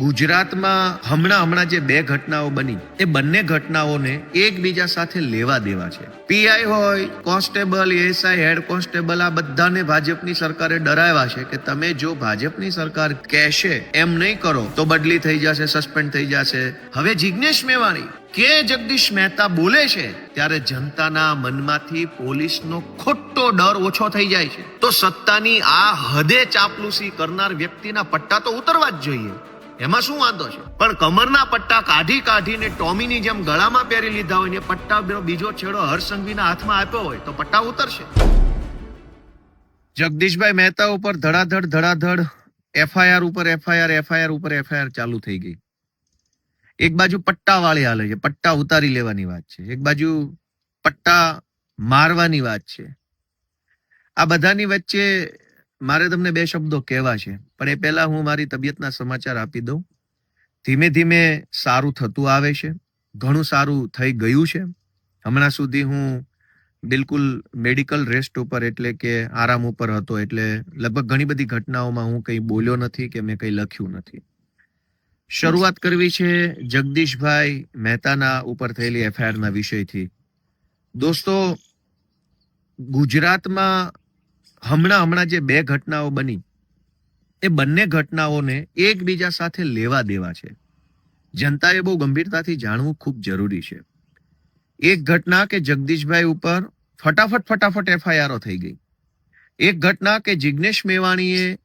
ગુજરાતમાં હમણાં જે બે ઘટનાઓ બની એ બંને ઘટનાઓને એકબીજા સાથે લેવા દેવા છે. પીઆઈ હોય, કોન્સ્ટેબલ, એએસઆઈ, હેડ કોન્સ્ટેબલ, આ બધાને ભાજપની સરકારે ડરાવ્યા છે કે તમે જો ભાજપની સરકાર કહેશે એમ નહીં કરો તો બદલી થઈ જશે, સસ્પેન્ડ થઈ જશે. હવે જિગ્નેશ મેવાણી કે જગદીશ મહેતા બોલે છે ત્યારે જનતાના મનમાંથી પોલીસનો ખોટો ડર ઓછો થઈ જાય છે. તો સત્તાની આ હદે ચાપલુસી કરનાર વ્યક્તિના પટ્ટા તો ઉતરવા જ જોઈએ. એમાં શું વાંધો છે? પણ કમરના પટ્ટા કાઢીને ટોમીની જેમ ગળામાં પહેરી લીધા હોય ને પટ્ટા બીજો છેડો હર્ષસંઘવીના હાથમાં આપ્યો હોય તો પટ્ટા ઉતરશે. જગદીશભાઈ મહેતા ઉપર ધડાધડ એફઆઈઆર ઉપર એફઆઈઆર ચાલુ થઈ ગઈ. એક બાજુ પટ્ટા વાળી હાલે છે, પટ્ટા ઉતારી લેવાની વાત છે, એક બાજુ પટ્ટા મારવાની વાત છે. આ બધાની વચ્ચે મારે તમને બે શબ્દો કહેવા છે, પણ એ પહેલા હું મારી તબિયતના સમાચાર આપી દઉં. ધીમે ધીમે સારું થતું આવે છે, ઘણું સારું થઈ ગયું છે. હમણાં સુધી હું બિલકુલ મેડિકલ રેસ્ટ ઉપર એટલે કે આરામ ઉપર હતો, એટલે લગભગ ઘણી બધી ઘટનાઓમાં હું કંઈ બોલ્યો નથી કે મેં કંઈ લખ્યું નથી. શરૂઆત કરવી છે જગદીશભાઈ મહેતાના ઉપર થયેલી એફઆઈઆરના વિષયથી. દોસ્તો, ગુજરાતમાં હમણાં જે બે ઘટનાઓ બની એ બંને ઘટનાઓને એકબીજા સાથે લેવા દેવા છે. જનતાએ બહુ ગંભીરતાથી જાણવું ખૂબ જરૂરી છે. એક ઘટના કે જગદીશભાઈ ઉપર ફટાફટ એફઆઈઆરો થઈ ગઈ. એક ઘટના કે જિગ્નેશ મેવાણીએ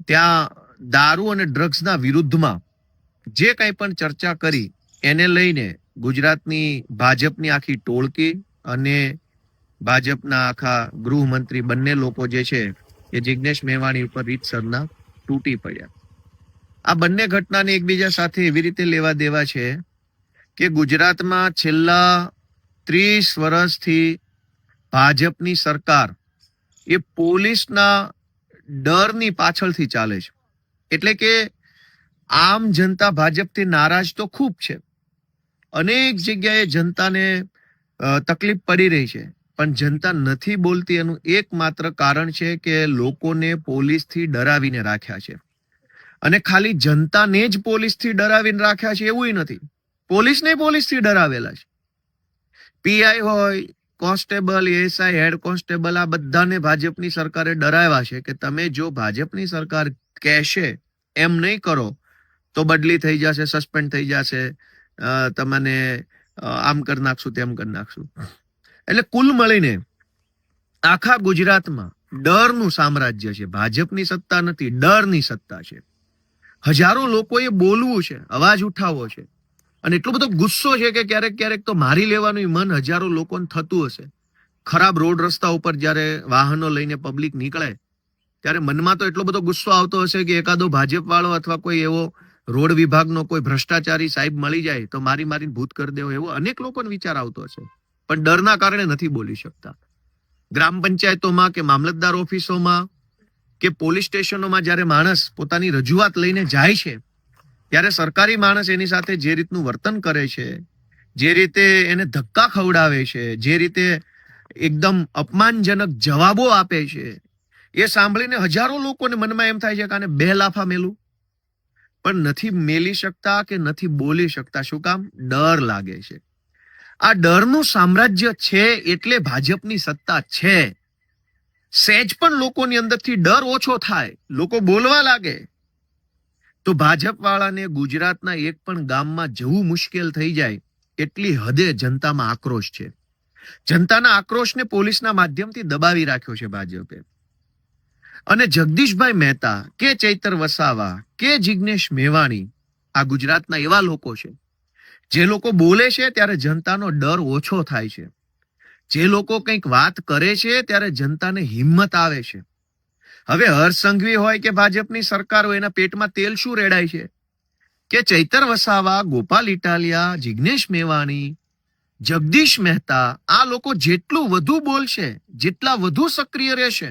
ત્યાં દારૂ અને ડ્રગ્સના વિરુદ્ધમાં જે કંઈ પણ ચર્ચા કરી એને લઈને ગુજરાતની ભાજપની આખી ટોળકી અને ભાજપના આખા ગૃહમંત્રી બંને લોકો જે છે એ જિગ્નેશ મેવાણી ઉપર રીતસરના તૂટી પડ્યા. આ બંને ઘટનાને એકબીજા સાથે એવી રીતે લેવા દેવા છે કે ગુજરાતમાં છેલ્લા 30 વર્ષથી ભાજપની સરકાર એ પોલીસના ડરની પાછળથી ચાલે છે. એટલે કે આમ જનતા ભાજપથી નારાજ તો ખૂબ છે, અનેક જગ્યાએ જનતાને તકલીફ પડી રહી છે, પણ જનતા નથી બોલતી. એનું એકમાત્ર કારણ છે કે લોકોને પોલીસથી ડરાવીને રાખ્યા છે. અને ખાલી જનતાને જ પોલીસથી ડરાવીને રાખ્યા છે એવું નથી, પોલીસને પોલીસથી ડરાવેલા છે. પીઆઈ હોય, કોન્સ્ટેબલ, એએસઆઈ, હેડ કોન્સ્ટેબલ, આ બધાને ભાજપની સરકારે ડરાવ્યા છે કે તમે જો ભાજપની સરકાર કહેશે એમ નહીં કરો તો બદલી થઈ જશે, સસ્પેન્ડ થઈ જશે, તમને આમ કરી નાખશું, તેમ કરી નાખશું. એટલે કુલ મળીને આખા ગુજરાતમાં ડરનું સામ્રાજ્ય છે. ભાજપની સત્તા નથી, ડરની સત્તા છે. હજારો લોકોએ બોલવું છે, અવાજ ઉઠાવવો છે, અને એટલો બધો ગુસ્સો છે કે ક્યારેક તો મારી લેવાનું મન હજારો લોકોને થતું હશે. ખરાબ રોડ રસ્તા ઉપર જ્યારે વાહનો લઈને પબ્લિક નીકળે ત્યારે મનમાં તો એટલો બધો ગુસ્સો આવતો હશે કે એકાદો ભાજપ વાળો અથવા કોઈ એવો રોડ વિભાગનો કોઈ ભ્રષ્ટાચારી સાહેબ મળી જાય તો મારીને ભૂત કરી દેવો, એવો અનેક લોકોને વિચાર આવતો હશે. પણ ડરના કારણે નથી બોલી શકતા. ગ્રામ પંચાયતોમાં કે મામલતદાર ઓફિસોમાં કે પોલીસ સ્ટેશનોમાં જ્યારે માણસ પોતાની રજૂઆત લઈને જાય છે ત્યારે સરકારી માણસ એની સાથે જે રીતનું વર્તન કરે છે, જે રીતે એને ધક્કા ખવડાવે છે, જે રીતે એકદમ અપમાનજનક જવાબો આપે છે, એ સાંભળીને હજારો લોકોને મનમાં એમ થાય છે કે આને બે લાફા મેલું, પણ નથી મેલી શકતા કે નથી બોલી શકતા. શું કામ? ડર લાગે છે. આ ડરનું સામ્રાજ્ય છે એટલે ભાજપની સત્તા છે. સહેજ પણ લોકોની અંદરથી ડર ઓછો થાય, લોકો બોલવા લાગે તો ભાજપ વાળાને ગુજરાતના એક પણ ગામમાં જવું મુશ્કેલ થઈ જાય એટલી હદે જનતામાં આક્રોશ છે. જનતાના આક્રોશને પોલીસના માધ્યમથી દબાવી રાખ્યો છે ભાજપે. અને જગદીશભાઈ મહેતા કે ચૈતર વસાવા કે જિગ્નેશ મેવાણી આ ગુજરાતના એવા લોકો છે જે લોકો બોલે છે ત્યારે જનતાનો ડર ઓછો થાય છે. જે લોકો કંઈક વાત કરે છે ત્યારે જનતાને હિંમત આવે છે. હવે હર્ષસંઘવી હોય કે ભાજપની સરકાર હોય, એના પેટમાં તેલ શું રેડાય છે કે ચૈતર વસાવા, ગોપાલ ઇટાલિયા, જિગ્નેશ મેવાણી, જગદીશ મહેતા, આ લોકો જેટલું વધુ બોલશે, જેટલા વધુ સક્રિય રહેશે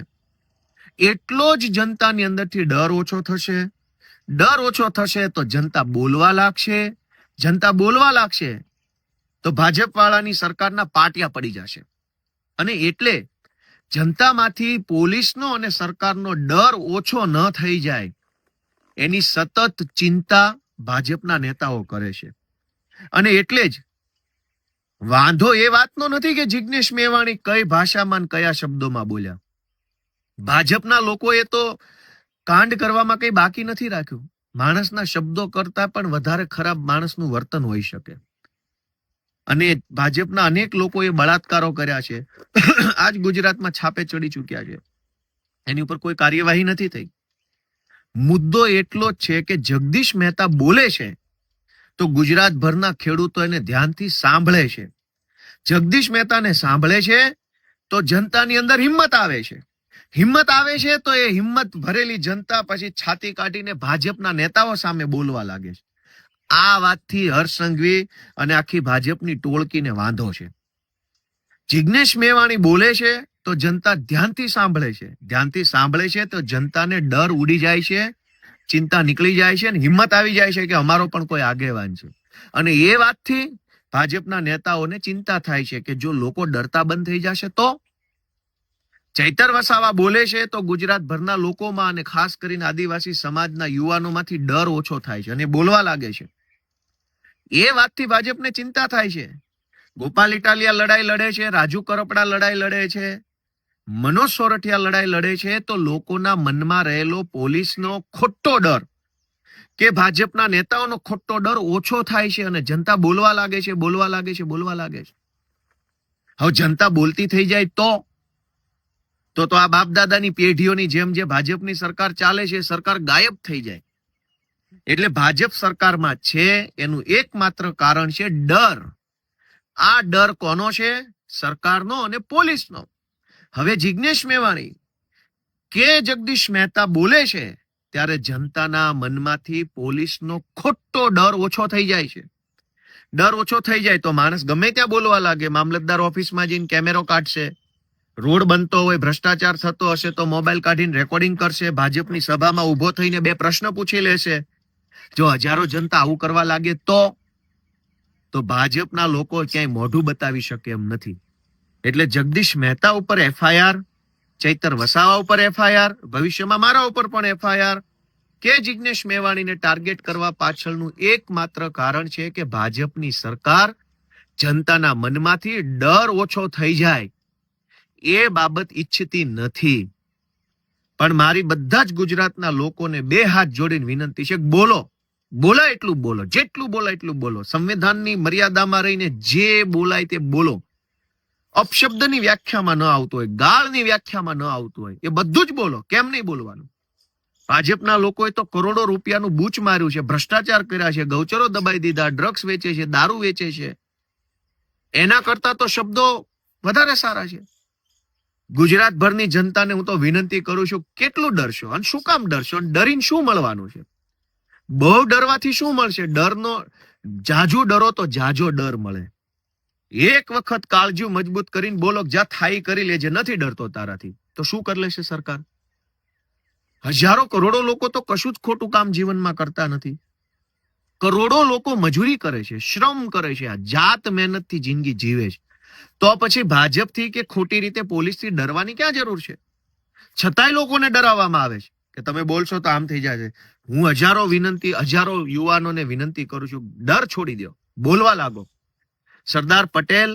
એટલો જ જનતાની અંદરથી ડર ઓછો થશે. ડર ઓછો થશે તો જનતા બોલવા લાગશે. જનતા બોલવા લાગશે તો ભાજપ વાળાની સરકારના પાટિયા પડી જશે. અને એટલે જનતામાંથી પોલીસનો અને સરકારનો ડર ઓછો ન થઈ જાય એની સતત ચિંતા ભાજપના નેતાઓ કરે છે. અને એટલે જ વાંધો એ વાતનો નથી કે જિગ્નેશ મેવાણી કઈ ભાષામાં ને કયા શબ્દોમાં બોલ્યા. ભાજપના લોકોએ તો કાંડ કરવામાં કઈ બાકી નથી રાખ્યું. માણસના શબ્દો કરતા પણ વધારે ખરાબ માણસનું વર્તન હોઈ શકે. અને ભાજપના અનેક લોકોએ બળાત્કારો કર્યા છે. આજ ગુજરાતમાં છાપે ચડી ચૂક્યા છે. એની ઉપર કોઈ કાર્યવાહી નથી થઈ. મુદ્દો એટલો જ છે કે જગદીશ મહેતા બોલે છે તો ગુજરાતભરના ખેડૂતો એને ધ્યાનથી સાંભળે છે. જગદીશ મહેતાને સાંભળે છે તો જનતાની અંદર હિંમત આવે છે. હિંમત આવે છે તો એ હિંમત ભરેલી જનતા પછી છાતી કાઢીને ભાજપના નેતાઓ સામે બોલવા લાગે છે. આ વાતથી હર્ષ સંઘવી અને આખી ભાજપની ટોળકીને વાંધો છે. જિગ્નેશ મેવાણી બોલે છે તો જનતા ધ્યાનથી સાંભળે છે. ધ્યાનથી સાંભળે છે તો જનતાને ડર ઉડી જાય છે, ચિંતા નીકળી જાય છે અને હિંમત આવી જાય છે કે અમારો પણ કોઈ આગેવાન છે. અને એ વાતથી ભાજપના નેતાઓને ચિંતા થાય છે કે જો લોકો ડરતા બંધ થઈ જશે તો. ચૈતર વસાવા બોલે છે તો ગુજરાતભરના લોકોમાં અને ખાસ કરીને આદિવાસી સમાજના યુવાનોમાંથી ડર ઓછો થાય છે અને બોલવા લાગે છે. એ વાતથી ભાજપને ચિંતા થાય છે. ગોપાલ ઇટાલિયા લડાઈ લડે છે, રાજુ કરપડા લડાઈ લડે છે, મનોજ સોરઠિયા લડાઈ લડે છે, તો લોકોના મનમાં રહેલો પોલીસનો ખોટો ડર કે ભાજપના નેતાઓનો ખોટો ડર ઓછો થાય છે અને જનતા બોલવા લાગે છે. હવે જનતા બોલતી થઈ જાય તો આ બાપ દાદાની પેઢીઓની જેમ જે ભાજપની સરકાર ચાલે છે સરકાર ગાયબ થઈ જાય. એટલે ભાજપ સરકારમાં છે એનું એકમાત્ર કારણ છે ડર. આ ડર કોનો છે? સરકારનો અને પોલીસનો. હવે જિગ્નેશ મેવાણી કે જગદીશ મહેતા બોલે છે ત્યારે જનતાના મનમાંથી પોલીસનો ખોટો ડર ઓછો થઈ જાય છે. ડર ઓછો થઈ જાય તો માણસ ગમે ત્યાં બોલવા લાગે. મામલતદાર ઓફિસમાં જઈને કેમેરો કાઢશે, રોડ બનતો હોય, ભ્રષ્ટાચાર થતો હશે તો મોબાઈલ કાઢીને રેકોર્ડિંગ કરશે, ભાજપની સભામાં ઉભો થઈને 2 પ્રશ્ન પૂછી લેશે. જો હજારો જનતા આવું કરવા લાગે તો ભાજપના લોકો ક્યાંય મોઢું બતાવી શકે એમ નથી. એટલે જગદીશ મહેતા ઉપર FIR, ચૈતર વસાવા ઉપર FIR, ભવિષ્યમાં મારા ઉપર પણ FIR કે જિગ્નેશ મેવાણીને ટાર્ગેટ કરવા પાછળનું એકમાત્ર કારણ છે કે ભાજપની સરકાર જનતાના મનમાંથી ડર ઓછો થઈ જાય એ બાબત ઈચ્છતી નથી. પણ મારી બધા જ ગુજરાતના લોકોને 2 હાથ જોડીને વિનંતી છે, બોલાય એટલું બોલો, જેટલું બોલાય એટલું બોલો. સંવિધાનની મર્યાદામાં રહીને જે બોલાય તે બોલો. અપશબ્દની વ્યાખ્યામાં ન આવતું હોય, ગાળની વ્યાખ્યામાં ન આવતું હોય, એ બધું જ બોલો. કેમ નહીં બોલવાનું? ભાજપના લોકોએ તો કરોડો રૂપિયાનું બૂચ માર્યું છે, ભ્રષ્ટાચાર કર્યા છે, ગૌચરો દબાઈ દીધા, ડ્રગ્સ વેચે છે, દારૂ વેચે છે. એના કરતા તો શબ્દો વધારે સારા છે. ગુજરાતભરની જનતાને હું તો વિનંતી કરું છું, કેટલું ડરશો અને શું કામ ડરશો? ડરીને શું મળવાનું છે? બહુ ડરવાથી શું મળશે? ડરનો જાજુ ડરો તો જાજો ડર મળે. એક વખત કાળજું મજબૂત કરીને બોલો, જા થાઈ કરી લેજે, નથી ડરતો તારાથી, તો શું કરી લેશે સરકાર? હજારો કરોડો લોકો તો કશું જ ખોટું કામ જીવનમાં કરતા નથી. કરોડો લોકો મજૂરી કરે છે, શ્રમ કરે છે, આ જાત મહેનતથી જિંદગી જીવે છે. તો પછી ભાજપથી કે ખોટી રીતે પોલીસથી ડરવાની ક્યાં જરૂર છે? છતાંય લોકોને ડરાવવામાં આવે છે કે તમે બોલશો તો આમ થઈ જશે. હું હજારો યુવાનોને વિનંતી કરું છું, ડર છોડી દો, બોલવા લાગો. સરદાર પટેલ,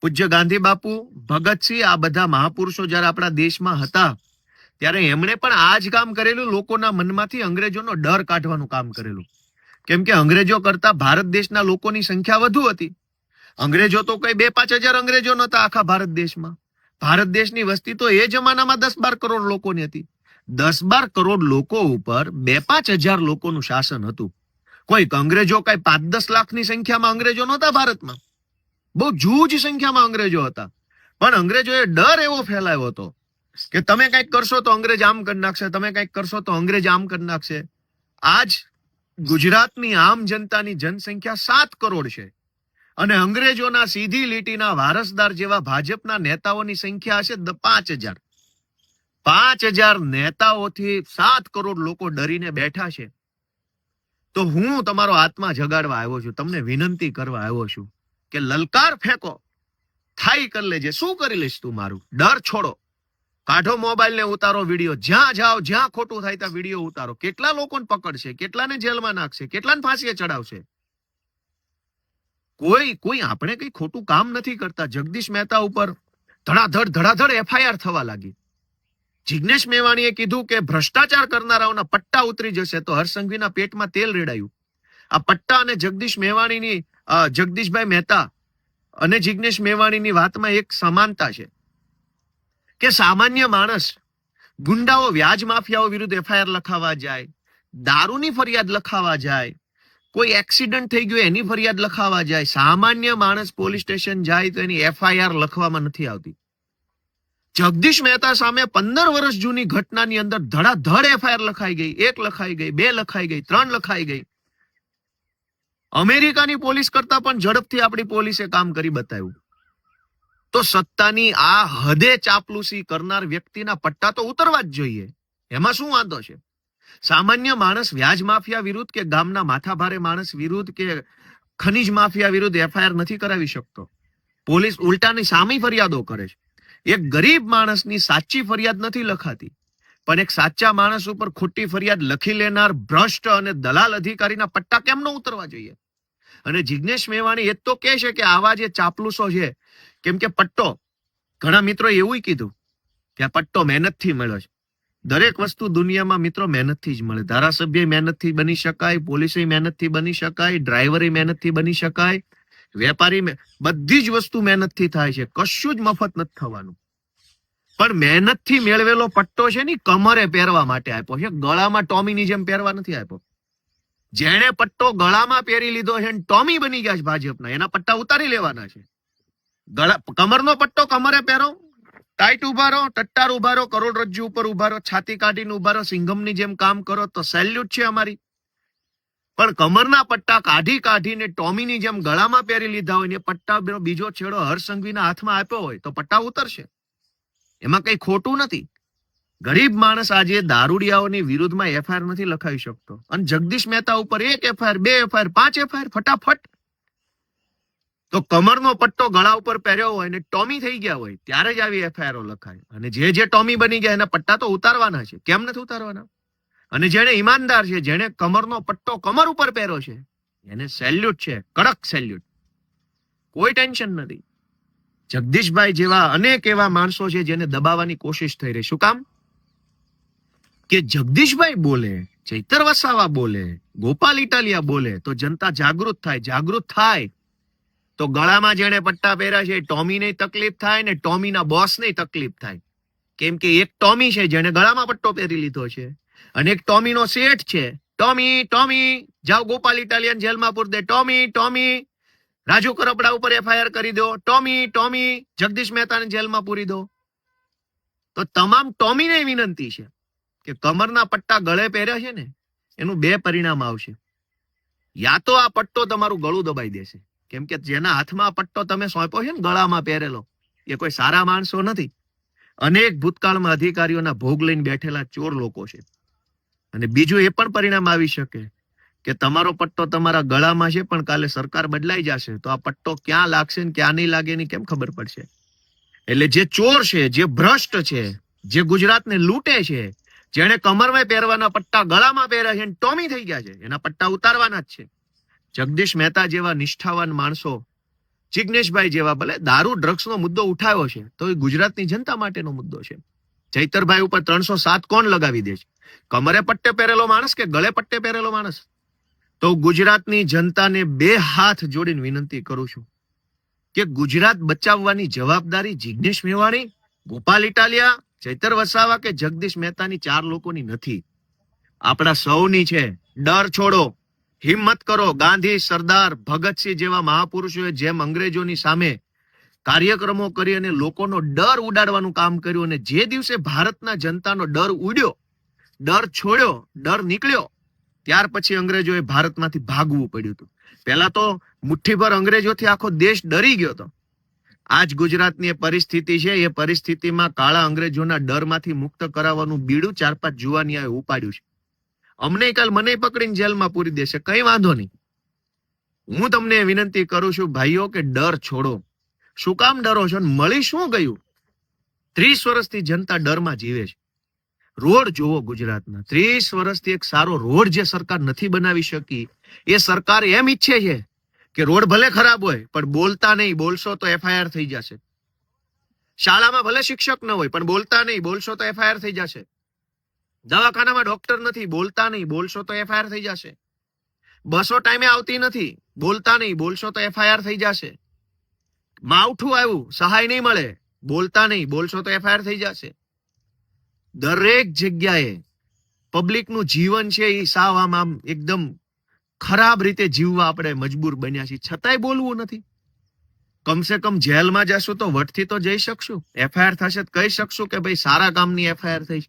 પૂજ્ય ગાંધી બાપુ, ભગતસિંહ, આ બધા મહાપુરુષો જયારે આપણા દેશમાં હતા ત્યારે એમણે પણ આ જ કામ કરેલું. લોકોના મનમાંથી અંગ્રેજોનો ડર કાઢવાનું કામ કરેલું. કેમ કે અંગ્રેજો કરતા ભારત દેશના લોકોની સંખ્યા વધુ હતી. અંગ્રેજો તો કઈ 2-5 હજાર અંગ્રેજો નતા આખા ભારત દેશમાં. ભારત દેશની વસ્તી તો એ જમાનામાં 10-12 કરોડ લોકોની હતી. 10-12 કરોડ લોકો ઉપર 2-5 હજાર લોકોનું શાસન હતું. કોઈ અંગ્રેજો કઈ 5-10 લાખની સંખ્યામાં અંગ્રેજો નહોતા ભારતમાં. બહુ જૂજ સંખ્યામાં અંગ્રેજો હતા. પણ અંગ્રેજોએ ડર એવો ફેલાવ્યો હતો કે તમે કંઈક કરશો તો અંગ્રેજ આમ કરી નાખશે, તમે કંઈક કરશો તો અંગ્રેજ આમ કરી નાખશે. આજ ગુજરાતની આમ જનતાની જનસંખ્યા 7 કરોડ છે અને અંગ્રેજોના સીધી લીટીના વારસદાર જેવા ભાજપના નેતાઓની સંખ્યા હશે 5,000. 5,000 નેતાઓથી 7 કરોડ લોકો ડરીને બેઠા છે. તો હું તમારો આત્મા જગાડવા આવ્યો છું, તમને વિનંતી કરવા આવ્યો છું કે લલકાર ફેંકો, થાઈ કરી લેજે. શું કરી લઈશ તું મારું? ડર છોડો. કાઢો મોબાઈલ ને ઉતારો વિડીયો, જ્યાં જાઓ જ્યાં ખોટું થાય ત્યાં વિડીયો ઉતારો. કેટલા લોકોને પકડશે, કેટલાને જેલમાં નાખશે, કેટલાને ફાંસીએ ચડાવશે? કોઈ આપણે કઈ ખોટું કામ નથી કરતા. જગદીશ મહેતા ઉપર ધડાધડ એફઆઈઆર થવા લાગી. જિગ્નેશ મેવાણીએ કીધું કે ભ્રષ્ટાચાર કરનારાઓના પટ્ટા ઉતરી જશે, તો હર્ષ સંઘવીના પેટમાં તેલ રેડાયું. આ પટ્ટા અને જગદીશભાઈ મહેતા અને જિગ્નેશ મેવાણીની વાતમાં એક સમાનતા છે કે સામાન્ય માણસ, ગુંડાઓ, વ્યાજ માફિયાઓ વિરુદ્ધ એફઆઈઆર લખાવા જાય, દારૂની ફરિયાદ લખાવા જાય, કોઈ એક્સિડન્ટ થઈ ગયો એની ફરિયાદ લખાવા જાય, સામાન્ય માણસ પોલીસ સ્ટેશન જાય તો એની એફઆઈઆર લખવામાં નથી આવતી. જગદીશ મહેતા સામે 15 વર્ષ જૂની ઘટનાની અંદર ધડાધડ એફઆઈઆર લખાઈ ગઈ. 1 લખાઈ ગઈ, 2 લખાઈ ગઈ, 3 લખાઈ ગઈ. અમેરિકાની પોલીસ કરતા પણ ઝડપથી આપણી પોલીસે કામ કરી બતાવ્યું. તો સત્તાની આ હદે ચાપલુસી કરનાર વ્યક્તિના પટ્ટા તો ઉતરવા જ જોઈએ. એમાં શું વાંધો છે? સામાન્ય માણસ વ્યાજ માફિયા વિરુદ્ધ કે ગામના માથાભારે માણસ વિરુદ્ધ કે ખનીજ માફિયા વિરુદ્ધ એફઆઈઆર નથી કરાવી શકતો. પોલીસ ઉલટાની સામી ફરિયાદો કરે છે. એક ગરીબ માણસની સાચી ફરિયાદ નથી લખાતી, પણ એક સાચા માણસ ઉપર ખોટી ફરિયાદ લખી લેનાર ભ્રષ્ટ અને દલાલ અધિકારીના પટ્ટા કેમ ન ઉતરવા જોઈએ? અને જિગ્નેશ મેવાણી એ તો કહે છે કે આવા જે ચાપલુસો છે, કેમ કે પટ્ટો, ઘણા મિત્રો એવું કીધું કે આ પટ્ટો મહેનતથી મળ્યો છે. દરેક વસ્તુ દુનિયામાં મિત્રો મહેનતથી જ મળે. ધારાસભ્ય મહેનતથી બની શકાય, પોલીસે મહેનતથી બની શકાય, ડ્રાઈવરે મહેનતથી બની શકાય, વેપારી, બધી જ વસ્તુ મહેનતથી થાય છે. કશું જ મફત નથી થવાનું. પણ મહેનતથી મેળવેલો પટ્ટો છે ને કમરે પહેરવા માટે આપ્યો છે, ગળામાં ટોમીની જેમ પહેરવા નથી આપ્યો. જેણે પટ્ટો ગળામાં પહેરી લીધો છે ટોમી બની ગયા છે ભાજપના, એના પટ્ટા ઉતારી લેવાના છે. કમરનો પટ્ટો કમરે પહેરો, ટાઈટ ઉભા રહો, ટટ્ટાર ઉભા રહો, કરોડરજ્જુ ઉપર ઉભા રહો, છાતી કાઢીને ઉભા રહો, સિંઘમની જેમ કામ કરો તો સેલ્યુટ છે અમારી. પણ કમરના પટ્ટા કાઢીને ટોમીની જેમ ગળામાં પહેરી લીધા હોય ને પટ્ટા બીજો છેડો હર્ષ સંઘવીના હાથમાં આપ્યો હોય તો પટ્ટા ઉતરશે. એમાં કઈ ખોટું નથી. ગરીબ માણસ આજે દારૂડિયાઓની વિરુદ્ધમાં એફઆઈઆર નથી લખાવી શકતો, અને જગદીશ મહેતા ઉપર 1 એફઆઈઆર, 2 એફઆઈઆર, 5 એફઆઈઆર ફટાફટ. તો કમરનો પટ્ટો ગળા ઉપર પહેર્યો હોય ને ટોમી થઈ ગયા હોય ત્યારે જ આવી એફઆઈઆર લખાય. અને જે ટોમી બની ગયા એના પટ્ટા તો ઉતારવાના છે. કેમ નથી ઉતારવાના? અને જેને ઈમાનદાર છે, જેને કમરનો પટ્ટો કમર ઉપર પહેર્યો છે, એને સેલ્યુટ છે, કડક સેલ્યુટ. કોઈ ટેન્શન નથી. જગદીશભાઈ જેવા અનેક એવા માણસો છે જેને દબાવવાની કોશિશ થઈ રહી. શું કામ? કે જગદીશભાઈ બોલે, ચૈતર વસાવા બોલે, ગોપાલ ઇટાલિયા બોલે તો જનતા જાગૃત થાય. જાગૃત થાય તો ગળામાં જેને પટ્ટા પહેર્યા છે ટોમીને તકલીફ થાય ને ટોમીના બોસને તકલીફ થાય. કેમ કે એક ટોમી છે જેને ગળામાં પટ્ટો પહેરી લીધો છે, અને એક ટોમીનો શેઠ છે. ટોમી જાઓ ગોપાલ ઇટાલિયન જેલમાં પૂર દે, ટોમી રાજુ કરપડા ઉપર એફઆઈઆર કરી દો, ટોમી જગદીશ મહેતાને જેલમાં પૂરી દો. તો તમામ ટોમીને વિનંતી છે કે કમરના પટ્ટા ગળે પહેર્યા છે ને એનું 2 પરિણામ આવશે. યા તો આ પટ્ટો તમારું ગળું દબાઈ દેશે, કેમ કે જેના હાથમાં પટ્ટો તમે સોંપ્યો છે ને ગળામાં પહેરેલો, એ કોઈ સારા માણસો નથી. અનેક ભૂતકાળમાં અધિકારીઓના ભોગ લઈને બેઠેલા ચોર લોકો છે. અને બીજું એ પણ પરિણામ આવી શકે કે તમારો પટ્ટો તમારા ગળામાં છે પણ કાલે સરકાર બદલાઈ જશે તો આ પટ્ટો ક્યાં લાગશે ને ક્યાં નહીં લાગે એની કેમ ખબર પડશે? એટલે જે ચોર છે, જે ભ્રષ્ટ છે, જે ગુજરાતને લૂંટે છે, જેને કમરમાં પહેરવાના પટ્ટા ગળામાં પહેર્યા છે ટોમી થઈ ગયા છે, એના પટ્ટા ઉતારવાના જ છે. જગદીશ મહેતા જેવા નિષ્ઠાવાન માણસો, જિગ્નેશભાઈ જેવા, ભલે દારૂ ડ્રગ્સનો મુદ્દો ઉઠાવ્યો છે તો એ ગુજરાતની જનતા માટેનો મુદ્દો છે. ચૈતરભાઈ ઉપર 307 કોણ લગાવી દે છે? કમરે પટ્ટે પહેરેલો માણસ કે ગળે પટ્ટે પહેરેલો માણસ? તો ગુજરાતની જનતાને 2 હાથ જોડીને વિનંતી કરું છું કે ગુજરાત બચાવવાની જવાબદારી જિગ્નેશ મેવાણી, ગોપાલ ઇટાલિયા, ચૈતર વસાવા કે જગદીશ મહેતાની 4 લોકોની નથી, આપણા સૌની છે. ડર છોડો, હિંમત કરો. ગાંધી, સરદાર, ભગતસિંહ જેવા મહાપુરુષોએ જેમ અંગ્રેજોની સામે કાર્યક્રમો કરી અને લોકોનો ડર ઉડાડવાનું કામ કર્યું, અને જે દિવસે ભારતના જનતાનો ડર ઉડ્યો, ડર છોડ્યો, ડર નીકળ્યો, ત્યાર પછી અંગ્રેજોએ ભારતમાંથી ભાગવું પડ્યું હતું. પહેલા તો મુઠ્ઠીભર અંગ્રેજોથી આખો દેશ ડરી ગયો હતો. આજ ગુજરાતની એ પરિસ્થિતિ છે. એ પરિસ્થિતિમાં કાળા અંગ્રેજોના ડરમાંથી મુક્ત કરાવવાનું બીડું 4-5 જુવાનિયાએ ઉપાડ્યું છે. અમને કાલ મને પકડીને જેલમાં પૂરી દેશે, કઈ વાંધો નહીં. હું તમને વિનંતી કરું છું ભાઈઓ કે ડર છોડો. શું કામ ડરો છો? મળી શું ગયું? 30 વર્ષથી જનતા ડરમાં જીવે છે. રોડ જોવો ગુજરાતના, 30 વર્ષથી એક સારો રોડ જે સરકાર નથી બનાવી શકી, એ સરકાર એમ ઈચ્છે છે કે રોડ ભલે ખરાબ હોય પણ બોલતા નહીં, બોલશો તો એફઆઈઆર થઈ જશે. શાળામાં ભલે શિક્ષક ન હોય પણ બોલતા નહીં, બોલશો તો એફઆઈઆર થઈ જશે. દવાખાનામાં ડોક્ટર નથી, બોલતા નહીં, બોલશો તો એફઆઈઆર થઈ જશે. બસો ટાઈમે આવતી નથી, બોલતા નહીં, બોલશો તો એફઆઈઆર થઈ જશે. માવઠું આવ્યું, સહાય નહીં મળે, બોલતા નહીં, બોલશો તો એફઆઈઆર થઈ જશે. દરેક જગ્યાએ પબ્લિકનું જીવન છે એ સાવ આમ એકદમ ખરાબ રીતે જીવવા આપણે મજબૂર બન્યા છીએ, છતાંય બોલવું નથી. કમસે કમ જેલમાં જશું તો વટથી તો જઈ શકશું, એફઆઈઆર થશે તો કહી શકશું કે ભાઈ સારા કામની એફઆઈઆર થઈ.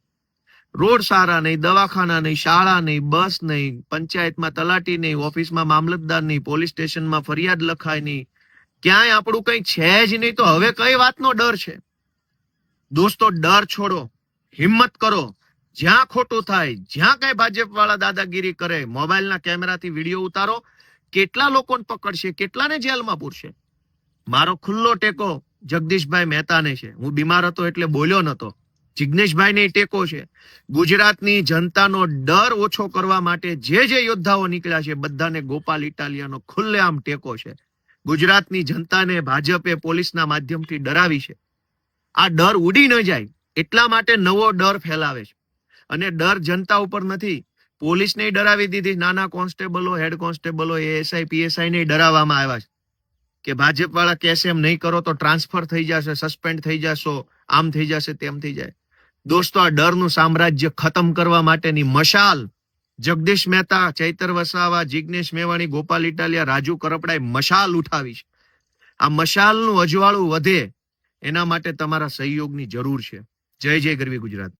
રોડ સારા નહીં, દવાખાના નહીં, શાળા નહીં, બસ નહીં, પંચાયતમાં તલાટી નહીં, ઓફિસમાં મામલતદાર નહીં, પોલીસ સ્ટેશનમાં ફરિયાદ લખાય નહીં, ક્યાંય આપણું કઈ છે જ નહીં. તો હવે કઈ વાતનો ડર છે? દોસ્તો, ડર છોડો, હિંમત કરો. જ્યાં ખોટું થાય, જ્યાં કઈ ભાજપ વાળા દાદાગીરી કરે, મોબાઈલના કેમેરાથી વિડીયો ઉતારો. કેટલા લોકોને પકડશે, કેટલાને જેલમાં પૂરશે? મારો ખુલ્લો ટેકો જગદીશભાઈ મહેતાને છે. હું બીમાર હતો એટલે બોલ્યો નતો. જિગ્નેશભાઈને ટેકો છે. ગુજરાતની જનતાનો ડર ઓછો કરવા માટે જે યોદ્ધાઓ નીકળ્યા છે બધાને ગોપાલ ઇટાલિયાનો ખુલ્લેઆમ ટેકો છે. ગુજરાતની જનતાને ભાજપે પોલીસના માધ્યમથી ડરાવી છે. આ ડર ઉડી ન જાય એટલા માટે નવો ડર ફેલાવે છે. અને ડર જનતા ઉપર નથી, પોલીસને ડરાવી દીધી. નાના કોન્સ્ટેબલો, હેડ કોન્સ્ટેબલો, એએસઆઈ, પીએસઆઈ ને ડરાવવામાં આવ્યા છે કે ભાજપ વાળા કહેશે એમ નહીં કરો તો ટ્રાન્સફર થઈ જશે, સસ્પેન્ડ થઈ જશો, આમ થઈ જશે, તેમ થઈ જાય. દોસ્તો, આ ડરનું સામ્રાજ્ય ખતમ કરવા માટેની મશાલ જગદીશ મહેતા, ચૈતર વસાવા, જિગ્નેશ મેવાણી, ગોપાલ ઇટાલિયા, રાજુ કરપડાએ મશાલ ઉઠાવી છે. આ મશાલનું અજવાળું વધે એના માટે તમારા સહયોગની જરૂર છે. જય જય ગરવી ગુજરાત.